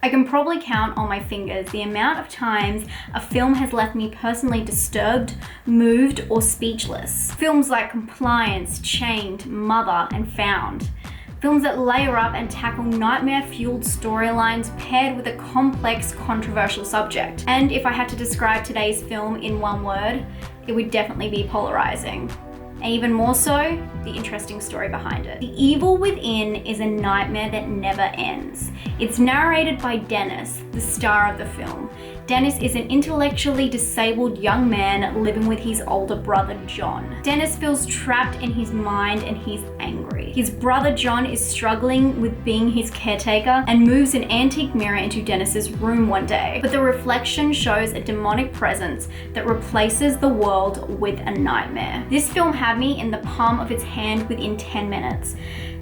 I can probably count on my fingers the amount of times a film has left me personally disturbed, moved, or speechless. Films like Compliance, Chained, Mother, and Found. Films that layer up and tackle nightmare-fueled storylines paired with a complex, controversial subject. And if I had to describe today's film in one word, it would definitely be polarizing. And even more so, the interesting story behind it. The Evil Within is a nightmare that never ends. It's narrated by Dennis, the star of the film. Dennis is an intellectually disabled young man living with his older brother, John. Dennis feels trapped in his mind and he's angry. His brother, John, is struggling with being his caretaker and moves an antique mirror into Dennis's room one day. But the reflection shows a demonic presence that replaces the world with a nightmare. This film had me in the palm of its hand within 10 minutes.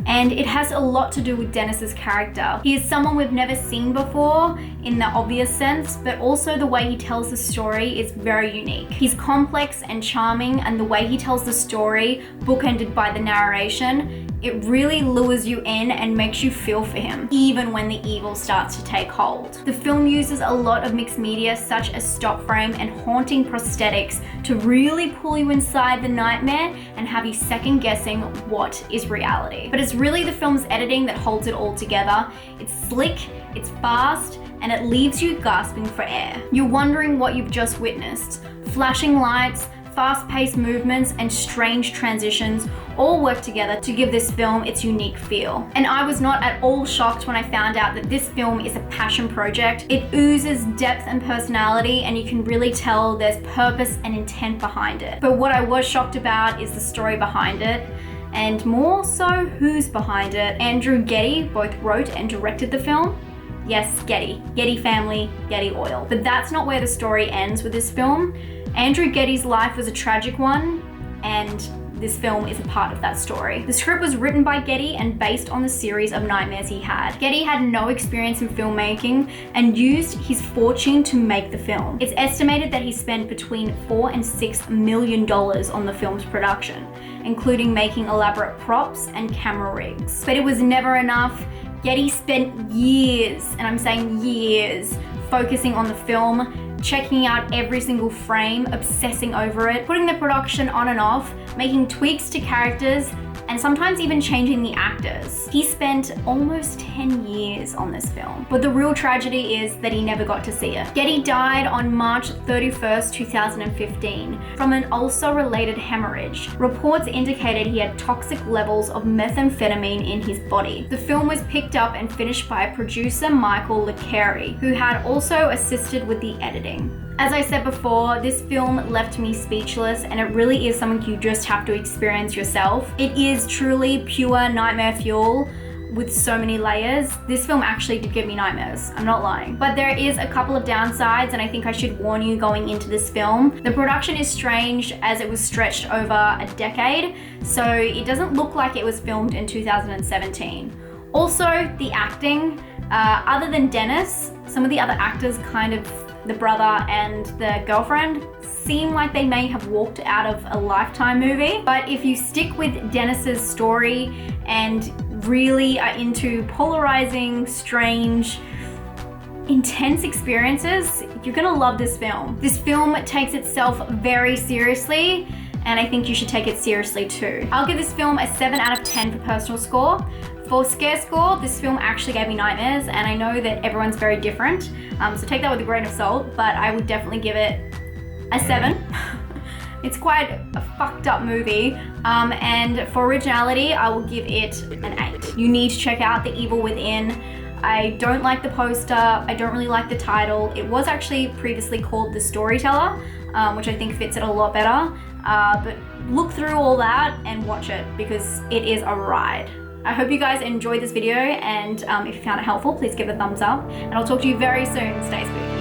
And it has a lot to do with Dennis's character. He is someone we've never seen before in the obvious sense, but also the way he tells the story is very unique. He's complex and charming, and the way he tells the story, bookended by the narration, it really lures you in and makes you feel for him, even when the evil starts to take hold. The film uses a lot of mixed media such as stop frame and haunting prosthetics to really pull you inside the nightmare and have you second guessing what is reality. But it's really the film's editing that holds it all together. It's slick, it's fast, and it leaves you gasping for air. You're wondering what you've just witnessed. Flashing lights, fast-paced movements, and strange transitions all work together to give this film its unique feel. And I was not at all shocked when I found out that this film is a passion project. It oozes depth and personality, and you can really tell there's purpose and intent behind it. But what I was shocked about is the story behind it, and more so who's behind it. Andrew Getty both wrote and directed the film. Yes, Getty family, Getty oil. But that's not where the story ends with this film. Andrew Getty's life was a tragic one, and this film is a part of that story. The script was written by Getty and based on the series of nightmares he had. Getty had no experience in filmmaking and used his fortune to make the film. It's estimated that he spent between $4 and $6 million on the film's production, including making elaborate props and camera rigs. But it was never enough. Getty spent years, and I'm saying years, focusing on the film, checking out every single frame, obsessing over it, putting the production on and off, making tweaks to characters, and sometimes even changing the actors. He spent almost 10 years on this film, but the real tragedy is that he never got to see it. Getty died on March 31st, 2015 from an ulcer-related hemorrhage. Reports indicated he had toxic levels of methamphetamine in his body. The film was picked up and finished by producer Michael LeCarey, who had also assisted with the editing. As I said before, this film left me speechless, and it really is something you just have to experience yourself. It is truly pure nightmare fuel with so many layers. This film actually did give me nightmares, I'm not lying. But there is a couple of downsides, and I think I should warn you going into this film. The production is strange as it was stretched over a decade, so it doesn't look like it was filmed in 2017. Also, the acting, other than Dennis, some of the other actors the brother and the girlfriend seem like they may have walked out of a Lifetime movie. But if you stick with Dennis's story and really are into polarizing, strange, intense experiences, you're gonna love this film. This film takes itself very seriously, and I think you should take it seriously too. I'll give this film a 7 out of 10 for personal score. For scare score, this film actually gave me nightmares, and I know that everyone's very different, so take that with a grain of salt, but I would definitely give it a 7. It's quite a fucked up movie, and for originality, I will give it an 8. You need to check out The Evil Within. I don't like the poster, I don't really like the title. It was actually previously called The Storyteller, which I think fits it a lot better, but look through all that and watch it because it is a ride. I hope you guys enjoyed this video, and if you found it helpful, please give it a thumbs up, and I'll talk to you very soon. Stay spooky.